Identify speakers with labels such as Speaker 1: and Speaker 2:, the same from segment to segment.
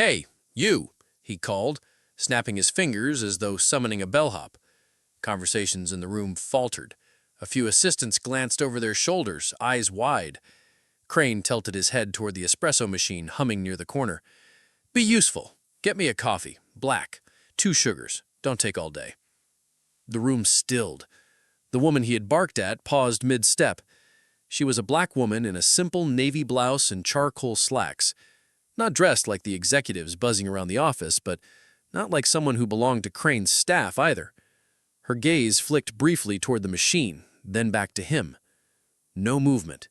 Speaker 1: "Hey, you," he called, snapping his fingers as though summoning a bellhop. Conversations in the room faltered. A few assistants glanced over their shoulders, eyes wide. Crane tilted his head toward the espresso machine humming near the corner. "Be useful. Get me a coffee. Black. 2 sugars. Don't take all day." The room stilled. The woman he had barked at paused mid-step. She was a black woman in a simple navy blouse and charcoal slacks. Not dressed like the executives buzzing around the office, but not like someone who belonged to Crane's staff either. Her gaze flicked briefly toward the machine, then back to him. No movement.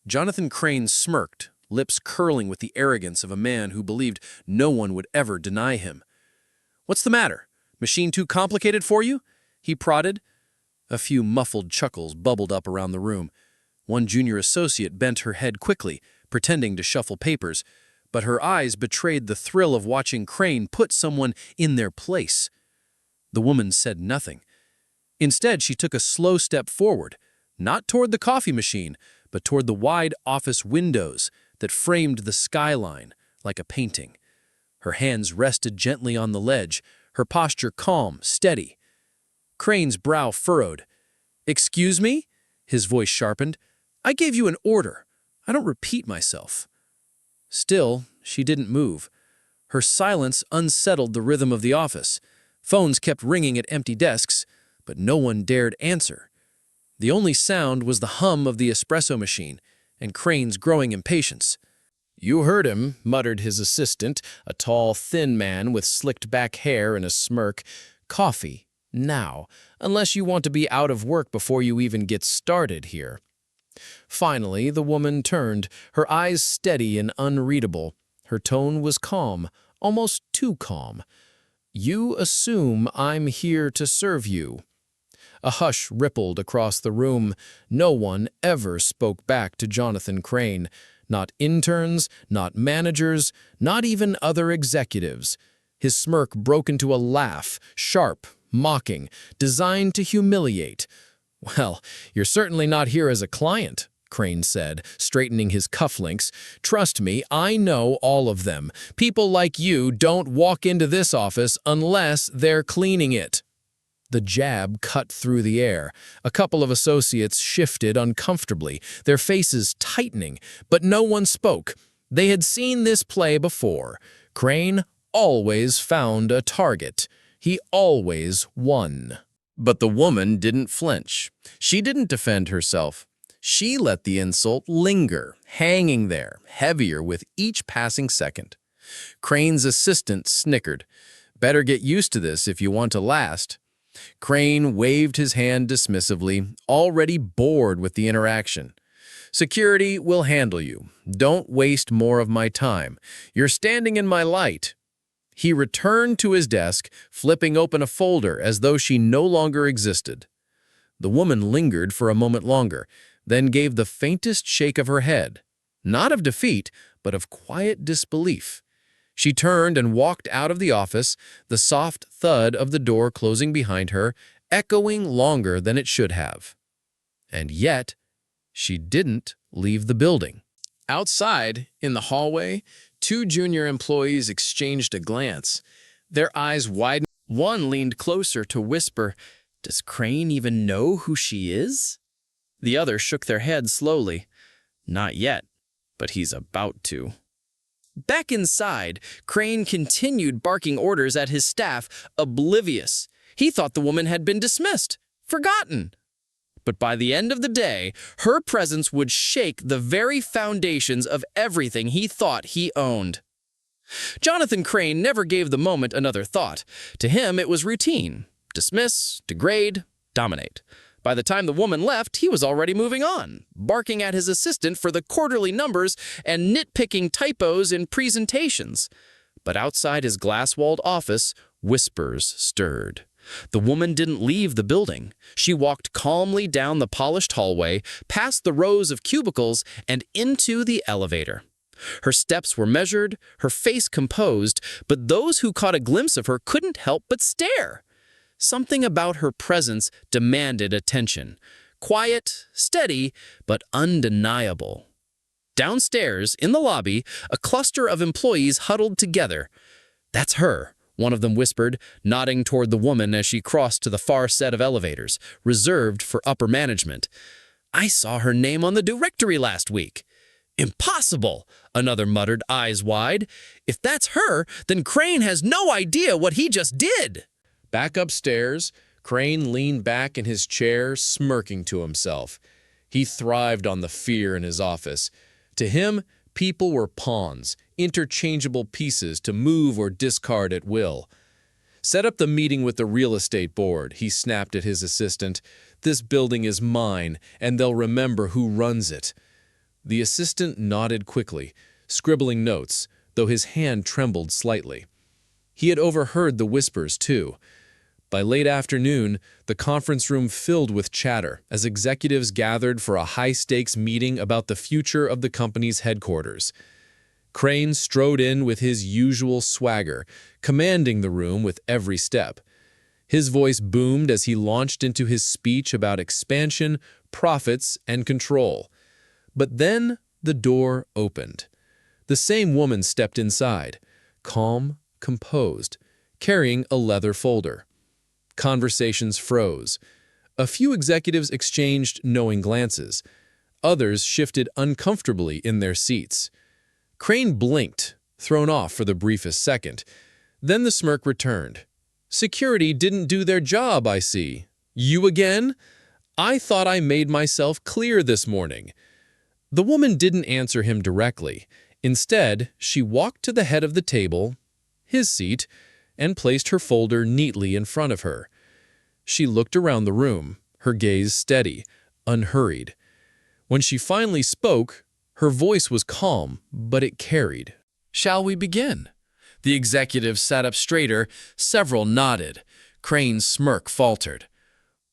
Speaker 1: Jonathan Crane smirked, lips curling with the arrogance of a man who believed no one would ever deny him. "What's the matter? Machine too complicated for you?" he prodded. A few muffled chuckles bubbled up around the room. One junior associate bent her head quickly, pretending to shuffle papers, but her eyes betrayed the thrill of watching Crane put someone in their place. The woman said nothing. Instead, she took a slow step forward, not toward the coffee machine, but toward the wide office windows that framed the skyline like a painting. Her hands rested gently on the ledge, her posture calm, steady. Crane's brow furrowed. "Excuse me?" His voice sharpened. "I gave you an order. I don't repeat myself." Still, she didn't move. Her silence unsettled the rhythm of the office. Phones kept ringing at empty desks, but no one dared answer. The only sound was the hum of the espresso machine and Crane's growing impatience. "You heard him," muttered his assistant, a tall, thin man with slicked-back hair and a smirk. "Coffee, now, unless you want to be out of work before you even get started here." Finally, the woman turned, her eyes steady and unreadable. Her tone was calm, almost too calm. "You assume I'm here to serve you." A hush rippled across the room. No one ever spoke back to Jonathan Crane. Not interns, not managers, not even other executives. His smirk broke into a laugh, sharp, mocking, designed to humiliate. "Well, you're certainly not here as a client," Crane said, straightening his cufflinks. "Trust me, I know all of them. People like you don't walk into this office unless they're cleaning it." The jab cut through the air. A couple of associates shifted uncomfortably, their faces tightening, but no one spoke. They had seen this play before. Crane always found a target. He always won. But the woman didn't flinch. She didn't defend herself. She let the insult linger, hanging there, heavier with each passing second. Crane's assistant snickered. "Better get used to this if you want to last." Crane waved his hand dismissively, already bored with the interaction. "Security will handle you. Don't waste more of my time. You're standing in my light." He returned to his desk, flipping open a folder as though she no longer existed. The woman lingered for a moment longer, then gave the faintest shake of her head, not of defeat, but of quiet disbelief. She turned and walked out of the office, the soft thud of the door closing behind her, echoing longer than it should have. And yet, she didn't leave the building. Outside, in the hallway, 2 junior employees exchanged a glance. Their eyes widened. One leaned closer to whisper, "Does Crane even know who she is?" The other shook their head slowly. "Not yet, but he's about to." Back inside, Crane continued barking orders at his staff, oblivious. He thought the woman had been dismissed, forgotten. But by the end of the day, her presence would shake the very foundations of everything he thought he owned. Jonathan Crane never gave the moment another thought. To him, it was routine. Dismiss, degrade, dominate. By the time the woman left, he was already moving on, barking at his assistant for the quarterly numbers and nitpicking typos in presentations. But outside his glass-walled office, whispers stirred. The woman didn't leave the building. She walked calmly down the polished hallway, past the rows of cubicles, and into the elevator. Her steps were measured, her face composed, but those who caught a glimpse of her couldn't help but stare. Something about her presence demanded attention. Quiet, steady, but undeniable.
Speaker 2: Downstairs, in the lobby, a cluster of employees huddled together. "That's her," one of them whispered, nodding toward the woman as she crossed to the far set of elevators, reserved for upper management. "I saw her name on the directory last week." "Impossible," another muttered, eyes wide. "If that's her, then Crane has no idea what he just did."
Speaker 1: Back upstairs, Crane leaned back in his chair, smirking to himself. He thrived on the fear in his office. To him, people were pawns, interchangeable pieces to move or discard at will. "Set up the meeting with the real estate board," he snapped at his assistant. "This building is mine, and they'll remember who runs it." The assistant nodded quickly, scribbling notes, though his hand trembled slightly. He had overheard the whispers, too. By late afternoon, the conference room filled with chatter as executives gathered for a high-stakes meeting about the future of the company's headquarters. Crane strode in with his usual swagger, commanding the room with every step. His voice boomed as he launched into his speech about expansion, profits, and control. But then the door opened. The same woman stepped inside, calm, composed, carrying a leather folder. Conversations froze. A few executives exchanged knowing glances. Others shifted uncomfortably in their seats. Crane blinked, thrown off for the briefest second. Then the smirk returned. "Security didn't do their job, I see. You again? I thought I made myself clear this morning." The woman didn't answer him directly. Instead, she walked to the head of the table, his seat, and placed her folder neatly in front of her. She looked around the room, her gaze steady, unhurried. When she finally spoke, her voice was calm, but it carried. "Shall we begin?" The executive sat up straighter, several nodded. Crane's smirk faltered.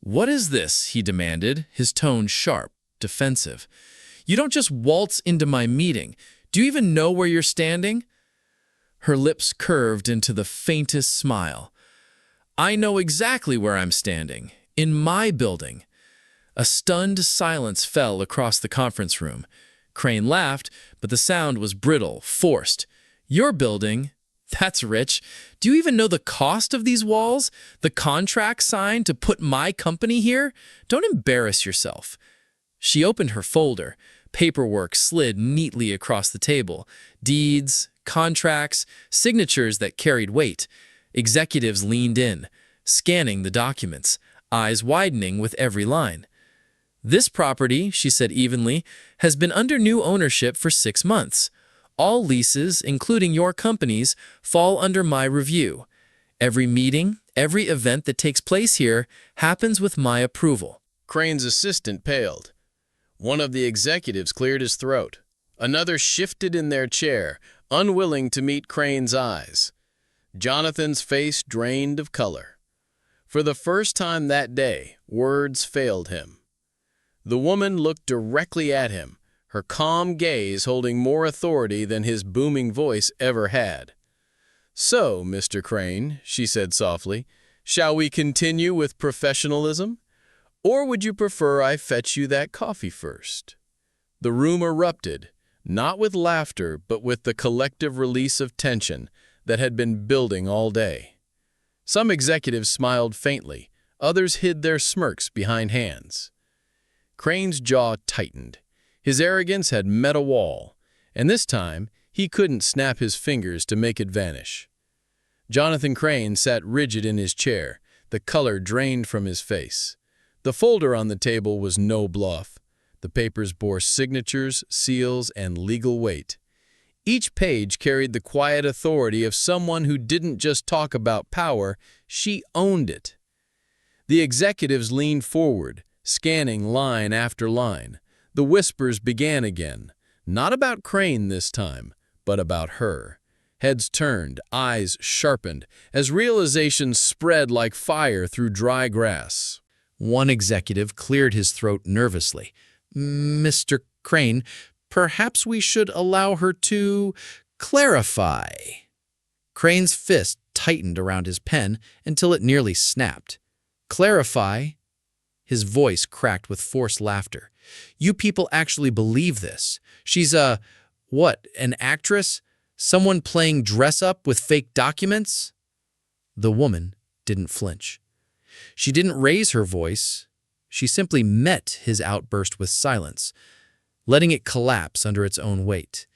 Speaker 1: "What is this?" he demanded, his tone sharp, defensive. "You don't just waltz into my meeting. Do you even know where you're standing?" Her lips curved into the faintest smile. "I know exactly where I'm standing. In my building." A stunned silence fell across the conference room. Crane laughed, but the sound was brittle, forced. "Your building? That's rich. Do you even know the cost of these walls? The contract signed to put my company here? Don't embarrass yourself." She opened her folder. Paperwork slid neatly across the table. Deeds, contracts, signatures that carried weight. Executives leaned in, scanning the documents, eyes widening with every line. "This property," she said evenly, "has been under new ownership for 6 months. All leases, including your company's, fall under my review. Every meeting, every event that takes place here happens with my approval." Crane's assistant paled. One of the executives cleared his throat. Another shifted in their chair, unwilling to meet Crane's eyes. Jonathan's face drained of color. For the first time that day, words failed him. The woman looked directly at him, her calm gaze holding more authority than his booming voice ever had. "So, Mr. Crane," she said softly, "shall we continue with professionalism? Or would you prefer I fetch you that coffee first?" The room erupted, not with laughter, but with the collective release of tension that had been building all day. Some executives smiled faintly, others hid their smirks behind hands. Crane's jaw tightened. His arrogance had met a wall, and this time he couldn't snap his fingers to make it vanish. Jonathan Crane sat rigid in his chair, the color drained from his face. The folder on the table was no bluff. The papers bore signatures, seals, and legal weight. Each page carried the quiet authority of someone who didn't just talk about power, she owned it. The executives leaned forward, scanning line after line. The whispers began again, not about Crane this time, but about her. Heads turned, eyes sharpened, as realizations spread like fire through dry grass. One executive cleared his throat nervously. "Mr. Crane, perhaps we should allow her to clarify." Crane's fist tightened around his pen until it nearly snapped. "Clarify?" His voice cracked with forced laughter.
Speaker 2: You people actually believe this. She's what, an actress? Someone playing dress-up with fake documents? The woman didn't flinch. She didn't raise her voice. She simply met his outburst with silence, letting it collapse under its own weight.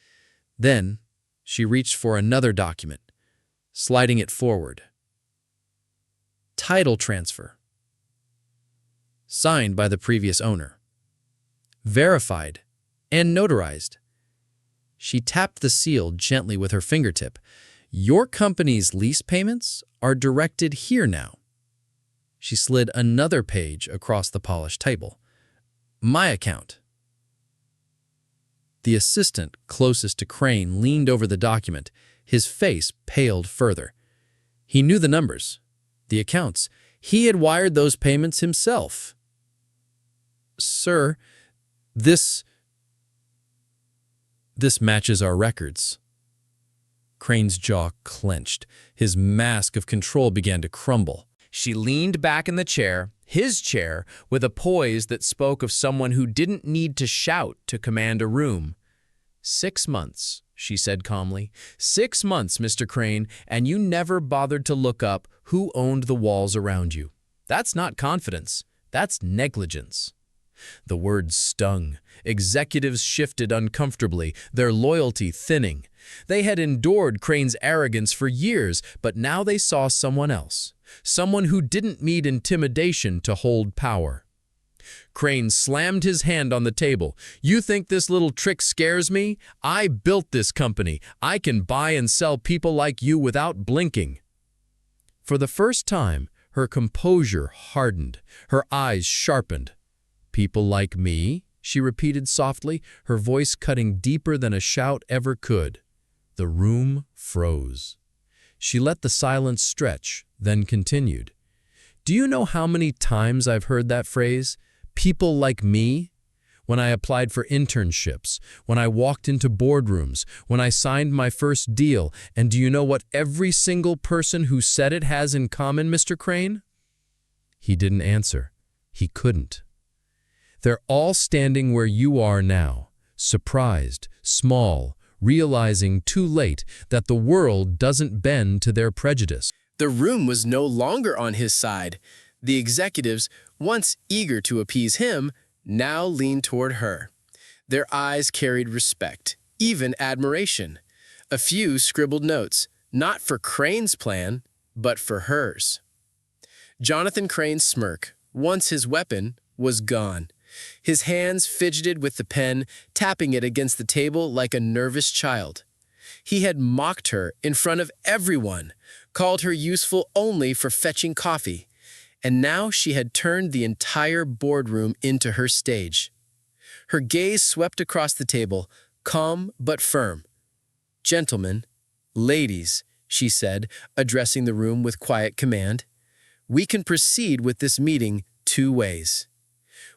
Speaker 2: Then she reached for another document, sliding it forward. Title transfer. Signed by the previous owner. Verified and notarized. She tapped the seal gently with her fingertip. Your company's lease payments are directed here now. She slid another page across the polished table. My account. The assistant closest to Crane leaned over the document. His face paled further. He knew the numbers, the accounts. He had wired those payments himself. Sir, this matches our records. Crane's jaw clenched. His mask of control began to crumble. She leaned back in the chair, his chair, with a poise that spoke of someone who didn't need to shout to command a room. 6 months, she said calmly. 6 months, Mr. Crane, and you never bothered to look up who owned the walls around you. That's not confidence. That's negligence. The words stung. Executives shifted uncomfortably, their loyalty thinning. They had endured Crane's arrogance for years, but now they saw someone else. Someone who didn't need intimidation to hold power. Crane slammed his hand on the table. You think this little trick scares me? I built this company. I can buy and sell people like you without blinking. For the first time, her composure hardened. Her eyes sharpened. People like me? She repeated softly, her voice cutting deeper than a shout ever could. The room froze. She let the silence stretch, then continued. Do you know how many times I've heard that phrase? People like me? When I applied for internships, when I walked into boardrooms, when I signed my first deal, and do you know what every single person who said it has in common, Mr. Crane? He didn't answer. He couldn't. They're all standing where you are now, surprised, small, realizing too late that the world doesn't bend to their prejudice.
Speaker 1: The room was no longer on his side. The executives, once eager to appease him, now leaned toward her. Their eyes carried respect, even admiration. A few scribbled notes, not for Crane's plan, but for hers. Jonathan Crane's smirk, once his weapon, was gone. His hands fidgeted with the pen, tapping it against the table like a nervous child. He had mocked her in front of everyone, called her useful only for fetching coffee, and now she had turned the entire boardroom into her stage. Her gaze swept across the table, calm but firm. Gentlemen, ladies, she said, addressing the room with quiet command, we can proceed with this meeting 2 ways.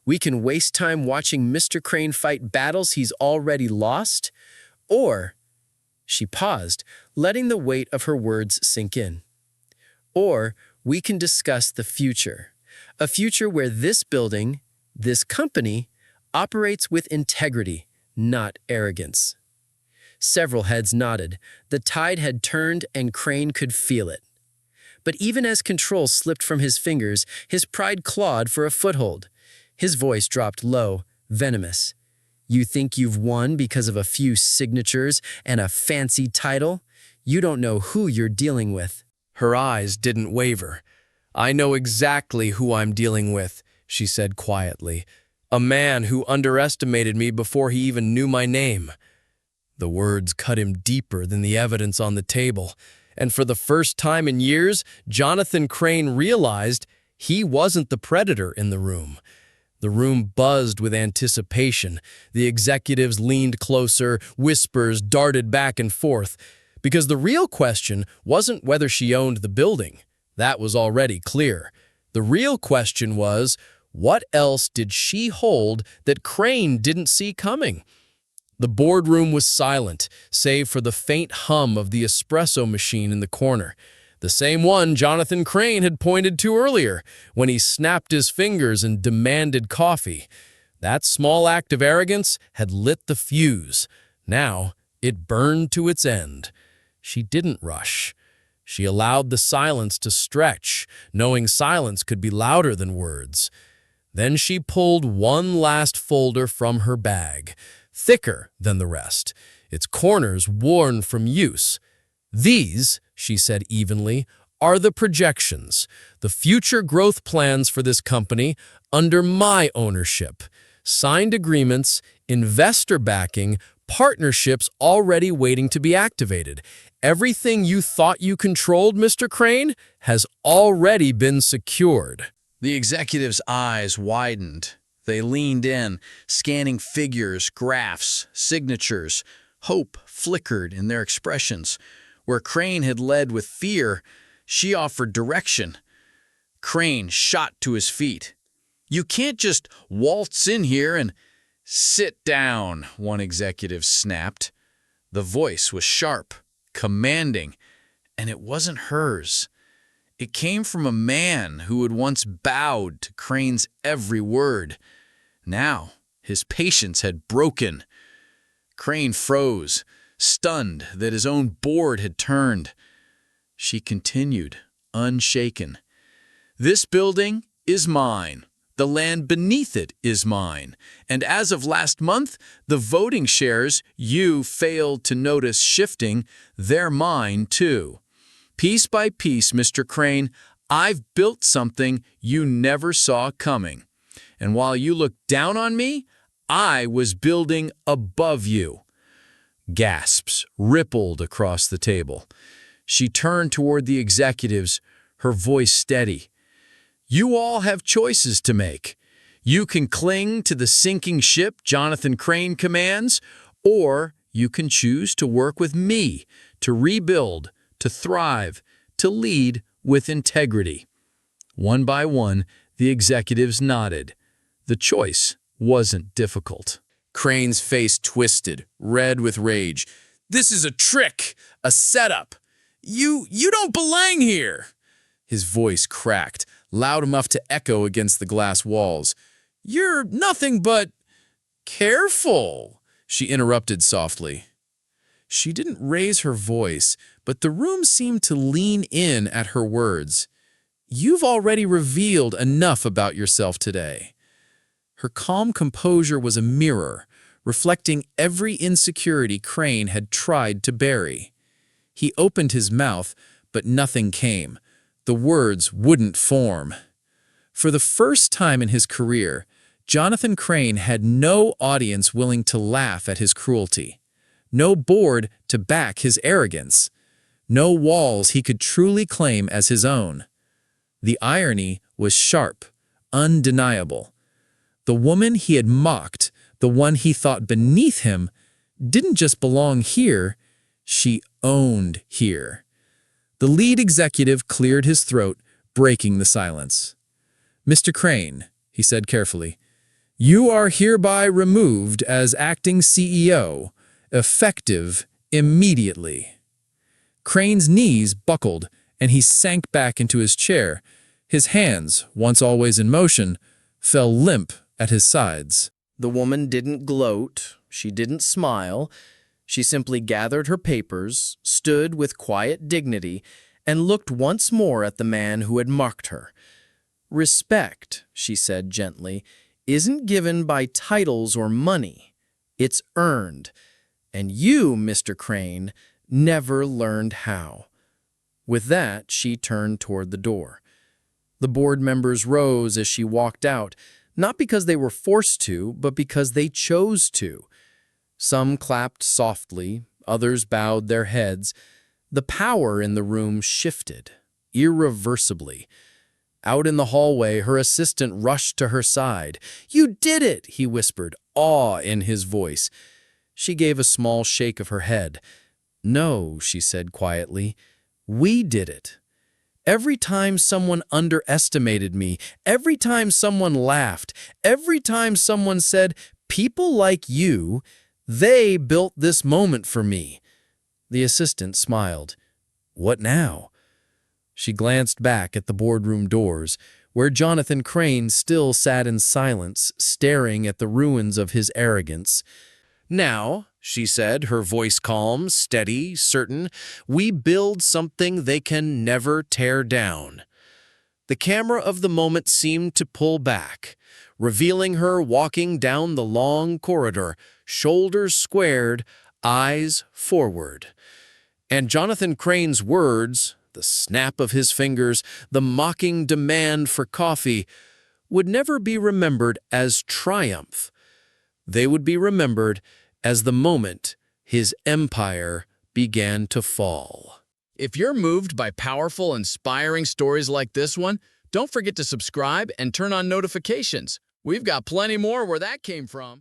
Speaker 1: We can waste time watching Mr. Crane fight battles he's already lost, or, she paused, letting the weight of her words sink in, or we can discuss the future, a future where this building, this company, operates with integrity, not arrogance. Several heads nodded. The tide had turned and Crane could feel it. But even as control slipped from his fingers, his pride clawed for a foothold. His voice dropped low, venomous. You think you've won because of a few signatures and a fancy title? You don't know who you're dealing with. Her eyes didn't waver. I know exactly who I'm dealing with, she said quietly. A man who underestimated me before he even knew my name. The words cut him deeper than the evidence on the table. And for the first time in years, Jonathan Crane realized he wasn't the predator in the room. The room buzzed with anticipation. The executives leaned closer, whispers darted back and forth. Because the real question wasn't whether she owned the building. That was already clear. The real question was, what else did she hold that Crane didn't see coming? The boardroom was silent, save for the faint hum of the espresso machine in the corner. The same one Jonathan Crane had pointed to earlier, when he snapped his fingers and demanded coffee.
Speaker 2: That small act of arrogance had lit the fuse. Now it burned to its end. She didn't rush. She allowed the silence to stretch, knowing silence could be louder than words. Then she pulled one last folder from her bag, thicker than the rest, its corners worn from use. "These," she said evenly, "are the projections, the future growth plans for this company under my ownership. Signed agreements, investor backing, partnerships already waiting to be activated. Everything you thought you controlled, Mr. Crane, has already been secured."
Speaker 1: The executive's eyes widened. They leaned in, scanning figures, graphs, signatures. Hope flickered in their expressions. Where Crane had led with fear, she offered direction. Crane shot to his feet. "You can't just waltz in here and—" "Sit down," one executive snapped. The voice was sharp, commanding, and it wasn't hers. It came from a man who had once bowed to Crane's every word. Now his patience had broken. Crane froze, stunned that his own board had turned. She continued, unshaken. "This building is mine. The land beneath it is mine. And as of last month, the voting shares you failed to notice shifting, they're mine too. Piece by piece, Mr. Crane, I've built something you never saw coming. And while you looked down on me, I was building above you." Gasps rippled across the table. She turned toward the executives, her voice steady. "You all have choices to make. You can cling to the sinking ship Jonathan Crane commands, or you can choose to work with me to rebuild, to thrive, to lead with integrity." One by one, the executives nodded. The choice wasn't difficult. Crane's face twisted, red with rage. "This is a trick, a setup. You don't belong here." His voice cracked, loud enough to echo against the glass walls. "You're nothing but—" "Careful," she interrupted softly. She didn't raise her voice, but the room seemed to lean in at her words. "You've already revealed enough about yourself today." Her calm composure was a mirror, reflecting every insecurity Crane had tried to bury. He opened his mouth, but nothing came. The words wouldn't form. For the first time in his career, Jonathan Crane had no audience willing to laugh at his cruelty, no board to back his arrogance, no walls he could truly claim as his own. The irony was sharp, undeniable. The woman he had mocked, the one he thought beneath him, didn't just belong here, she owned here. The lead executive cleared his throat, breaking the silence. "Mr. Crane," he said carefully, "you are hereby removed as acting CEO, effective immediately." Crane's knees buckled, and he sank back into his chair. His hands, once always in motion, fell limp at his sides. The woman didn't gloat, she didn't smile. She simply gathered her papers, stood with quiet dignity, and looked once more at the man who had mocked her. "Respect," she said gently, "isn't given by titles or money. It's earned. And you, Mr. Crane, never learned how." With that, she turned toward the door. The board members rose as she walked out, not because they were forced to, but because they chose to. Some clapped softly, others bowed their heads. The power in the room shifted, irreversibly. Out in the hallway, her assistant rushed to her side. "You did it," he whispered, awe in his voice. She gave a small shake of her head. "No," she said quietly, "we did it. Every time someone underestimated me, every time someone laughed, every time someone said, 'People like you,' they built this moment for me." The assistant smiled. "What now?" She glanced back at the boardroom doors.
Speaker 2: where Jonathan Crane still sat in silence, staring at the ruins of his arrogance. "Now," she said, her voice calm, steady, certain, "we build something they can never tear down." The camera of the moment seemed to pull back, revealing her walking down the long corridor, shoulders squared, eyes forward. And Jonathan Crane's words, the snap of his fingers, the mocking demand for coffee, would never be remembered as triumph. They would be remembered as the moment his empire began to fall.
Speaker 1: If you're moved by powerful, inspiring stories like this one, don't forget to subscribe and turn on notifications. We've got plenty more where that came from.